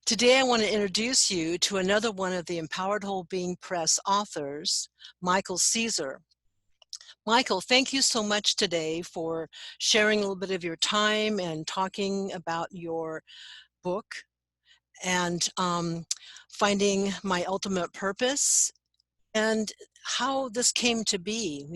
Today, I want to introduce you to another one of the Empowered Whole Being Press authors, Michael Caesar. Michael, thank you so much today for sharing a little bit of your time and talking about your book and finding my ultimate purpose and how this came to be,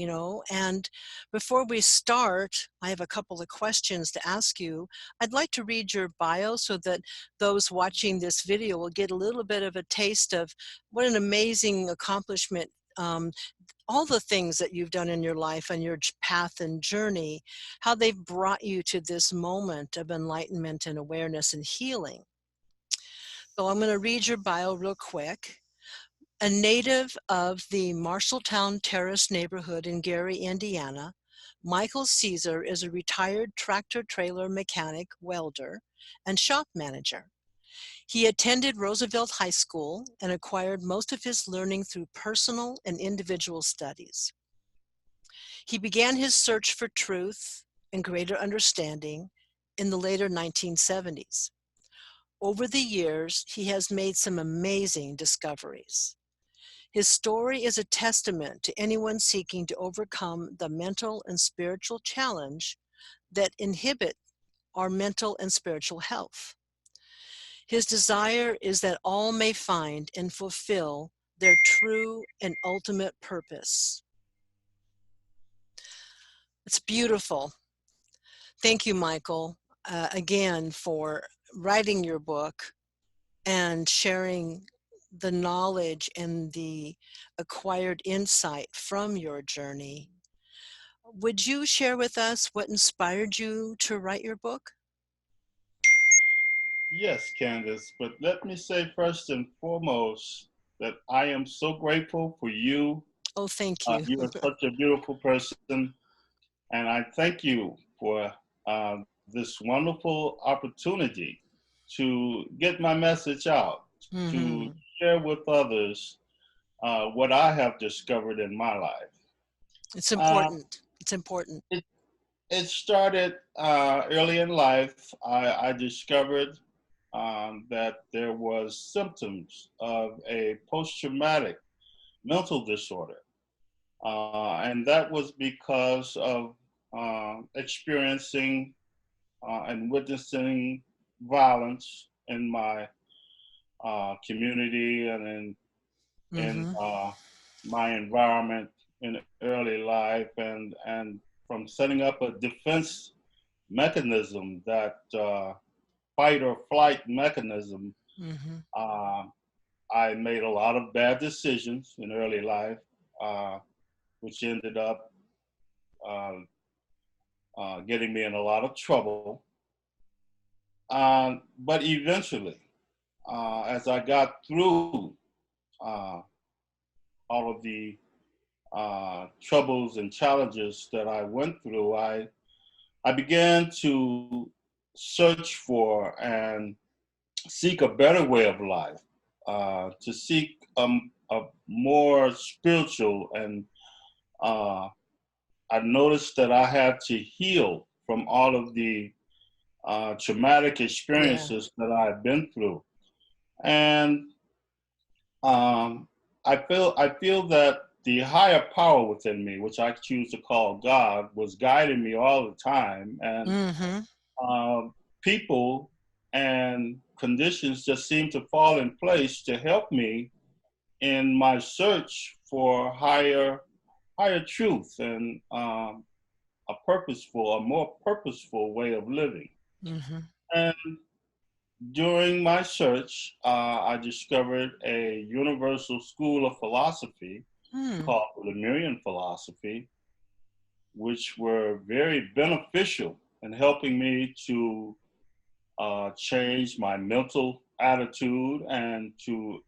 And before we start, I have a couple of questions to ask you. I'd like to read your bio so that those watching this video will get a little bit of a taste of what an amazing accomplishment, all the things that you've done in your life and your path and journey, how they've brought you to this moment of enlightenment and awareness and healing. So I'm going to read your bio real quick. A native of the Marshalltown Terrace neighborhood in Gary, Indiana, Michael Caesar is a retired tractor-trailer mechanic, welder, and shop manager. He attended Roosevelt High School and acquired most of his learning through personal and individual studies. He began his search for truth and greater understanding in the later 1970s. Over the years, he has made some amazing discoveries. His story is a testament to anyone seeking to overcome the mental and spiritual challenge that inhibit our mental and spiritual health. His desire is that all may find and fulfill their true and ultimate purpose. It's beautiful. Thank you, Michael, again for writing your book and sharing the knowledge and the acquired insight from your journey. Would you share with us what inspired you to write your book? Yes, Candace, but let me say first and foremost that I am so grateful for you. Oh, thank you. You are such a beautiful person, and I thank you for this wonderful opportunity to get my message out, to Mm-hmm. share with others what I have discovered in my life. It's Uh, important. It's important. it, it started early in life. I discovered that there was symptoms of a post-traumatic mental disorder. And that was because of experiencing and witnessing violence in my community and in Mm-hmm. my environment in early life, and from setting up a defense mechanism, that fight or flight mechanism. Mm-hmm. uh, I made a lot of bad decisions in early life, uh, which ended up uh, getting me in a lot of trouble. But eventually, as I got through uh, all of the troubles and challenges that I went through, I began to search for and seek a better way of life, to seek a more spiritual, and uh, I noticed that I had to heal from all of the traumatic Yeah. experiences that I've been through, and um, I feel that the higher power within me, which I choose to call God, was guiding me all the time, and Mm-hmm. uh, people and conditions just seemed to fall in place to help me in my search for higher truth and a more purposeful way of living. Mm-hmm. And during my search, I discovered a universal school of philosophy Mm. called the Lemurian philosophy, which were very beneficial in helping me to change my mental attitude and to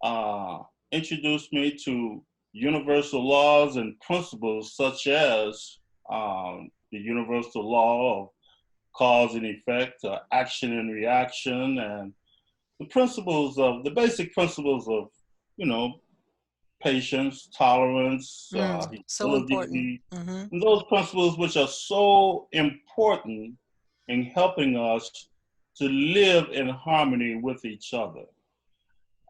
uh, introduce me to universal laws and principles, such as the universal law of cause and effect, action and reaction, and the basic principles of, you know, patience, tolerance, So important. humility, Mm-hmm. and those principles which are so important in helping us to live in harmony with each other.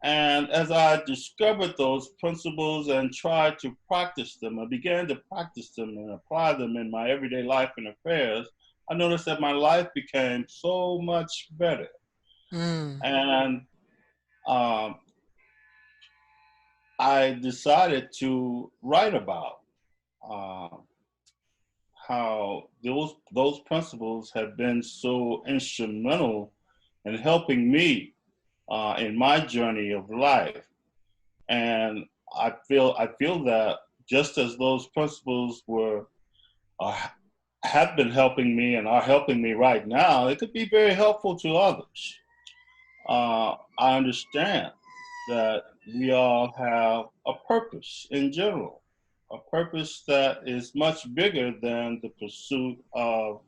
And as I discovered those principles and tried to practice them, I began to practice them and apply them in my everyday life and affairs, I noticed that my life became so much better. Mm. And um, I decided to write about uh, how those principles have been so instrumental in helping me in my journey of life. And I feel that just as those principles were uh, have been helping me and are helping me right now, it could be very helpful to others. I understand that we all have a purpose in general, a purpose that is much bigger than the pursuit of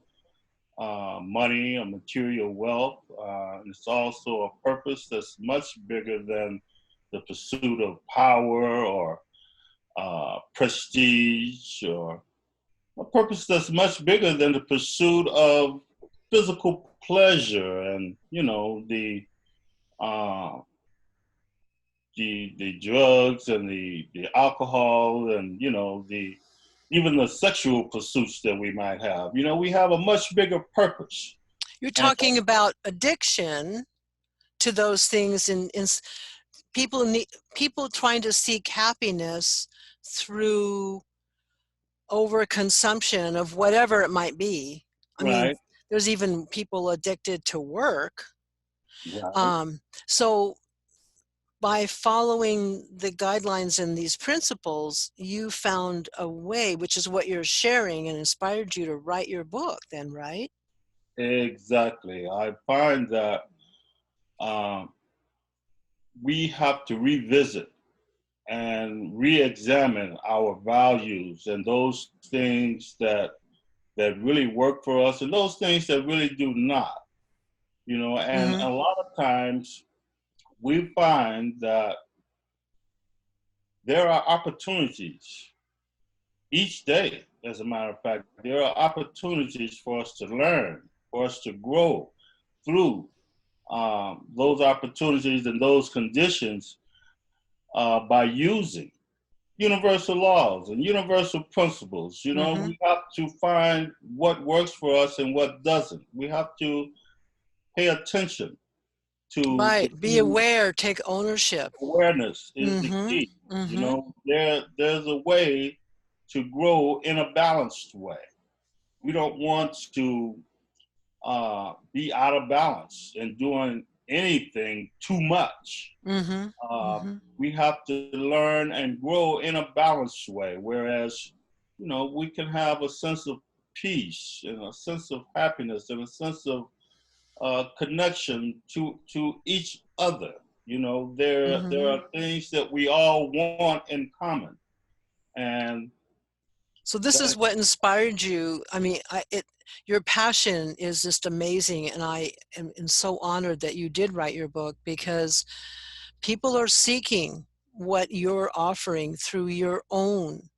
money or material wealth. And it's also a purpose that's much bigger than the pursuit of power or prestige, or a purpose that's much bigger than the pursuit of physical pleasure and, you know, uh, the drugs and the alcohol and, you know, the even the sexual pursuits that we might have. You know, we have a much bigger purpose. You're And talking about addiction to those things, in people people trying to seek happiness through overconsumption of whatever it might be. I mean, right, there's even people addicted to work. right, So by following the guidelines and these principles, you found a way, which is what you're sharing, and inspired you to write your book then, right? exactly. I find that um, we have to revisit and re-examine our values and those things that really work for us and those things that really do not, you know. And Mm-hmm. a lot of times we find that there are opportunities each day. As a matter of fact, there are opportunities for us to learn, for us to grow through those opportunities and those conditions by using universal laws and universal principles. You know, Mm-hmm. we have to find what works for us and what doesn't. We have to pay attention to the Right. Be key. aware, take ownership. Awareness is the Mm-hmm. key. You Mm-hmm. know, there's a way to grow in a balanced way. We don't want to be out of balance and doing anything too much. Mm-hmm. Mm-hmm. We have to learn and grow in a balanced way, whereas, you know, we can have a sense of peace and a sense of happiness and a sense of connection to each other. You know, there Mm-hmm. are things that we all want in common, and So this is that what inspired you. I mean, your passion is just amazing, and I am so honored that you did write your book, because people are seeking what you're offering through your own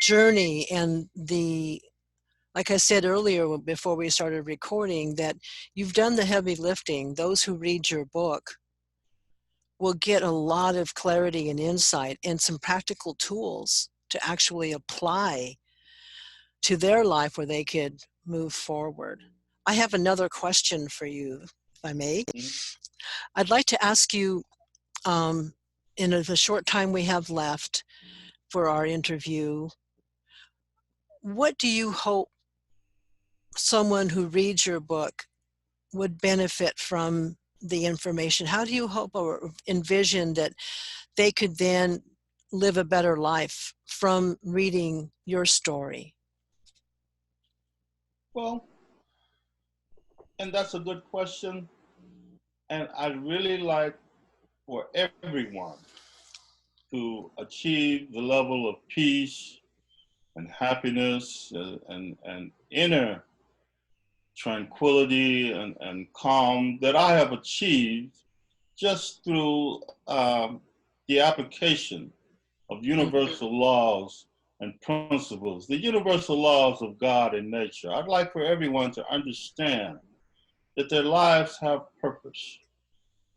journey. And like I said earlier before we started recording, that you've done the heavy lifting. Those who read your book will get a lot of clarity and insight and some practical tools to actually apply to their life where they could move forward. I have another question for you, if I may. I'd like to ask you, um, in the short time we have left for our interview, what do you hope someone who reads your book would benefit from the information? How do you hope or envision that they could then live a better life from reading your story? well, and that's a good question. And I'd really like for everyone to achieve the level of peace and happiness and inner tranquility and calm that I have achieved just through the application of Mm-hmm. universal laws and principles, the universal laws of God and nature. I'd like for everyone to understand that their lives have purpose,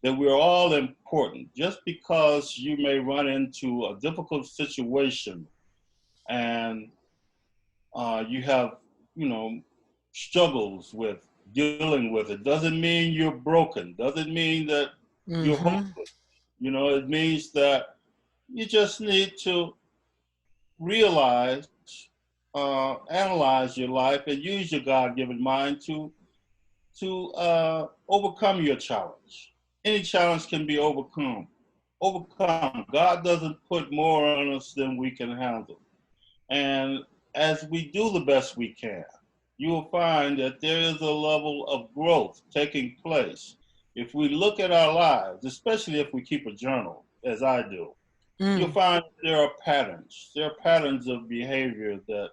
that we're all important. Just because you may run into a difficult situation and you have, you know, struggles with dealing with it, doesn't mean you're broken, doesn't mean that you're Mm-hmm. hopeless. You know, it means that you just need to realize, analyze your life, and use your God-given mind to overcome your challenge. Any challenge can be overcome. Overcome. God doesn't put more on us than we can handle. And as we do the best we can, you will find that there is a level of growth taking place. If we look at our lives, especially if we keep a journal, as I do, you'll Mm. find there are patterns. There are patterns of behavior that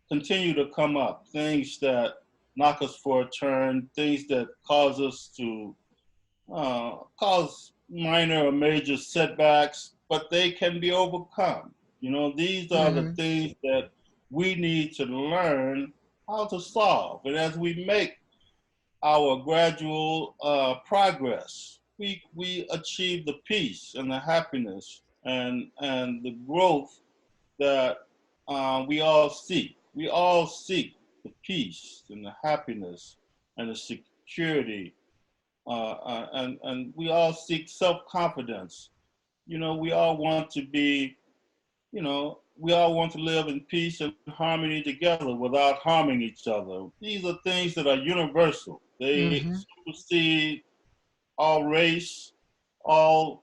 continue to come up, things that knock us for a turn, things that cause us to cause minor or major setbacks, but they can be overcome. You know, these are the Mm-hmm. things that we need to learn how to solve. And as we make our gradual progress, we achieve the peace and the happiness and the growth that we all seek. We all seek the peace and the happiness and the security, and we all seek self-confidence. You know, we all want to be, you know, we all want to live in peace and harmony together without harming each other. These are things that are universal. They Mm-hmm. supersede all race, all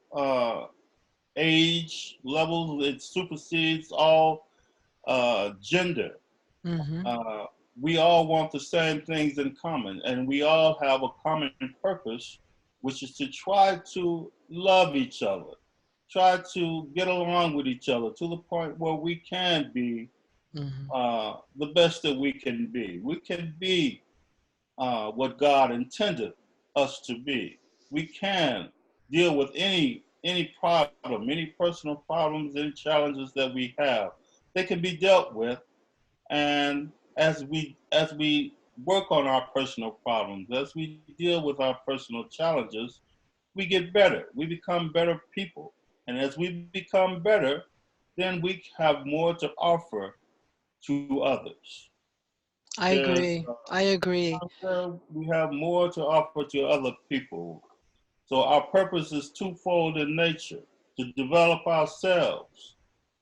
age levels. It supersedes all gender. Mm-hmm. Uh, we all want the same things in common, and we all have a common purpose, which is to try to love each other, try to get along with each other to the point where we can be Mm-hmm. the best that we can be. We can be what God intended us to be. We can deal with any problem, any personal problems, any challenges that we have. They can be dealt with, and as we work on our personal problems, as we deal with our personal challenges, we get better. We become better people. And as we become better, then we have more to offer to others. I There's agree. I agree. we have more to offer to other people. So our purpose is twofold in nature: to develop ourselves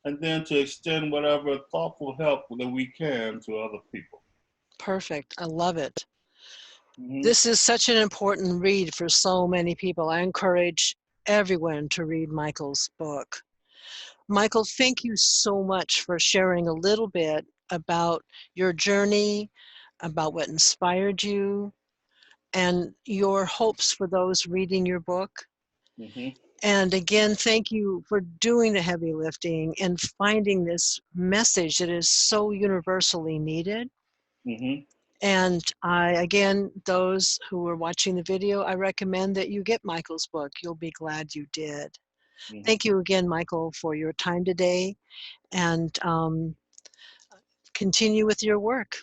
and then to extend whatever thoughtful help that we can to other people. Perfect. I love it. Hmm. This is such an important read for so many people. I encourage everyone to read Michael's book. Michael, thank you so much for sharing a little bit about your journey, about what inspired you, and your hopes for those reading your book. Hmm. And again, thank you for doing the heavy lifting and finding this message that is so universally needed. Hmm. And I, again, those who are watching the video, I recommend that you get Michael's book. You'll be glad you did. Hmm. Thank you again, Michael, for your time today, and continue with your work.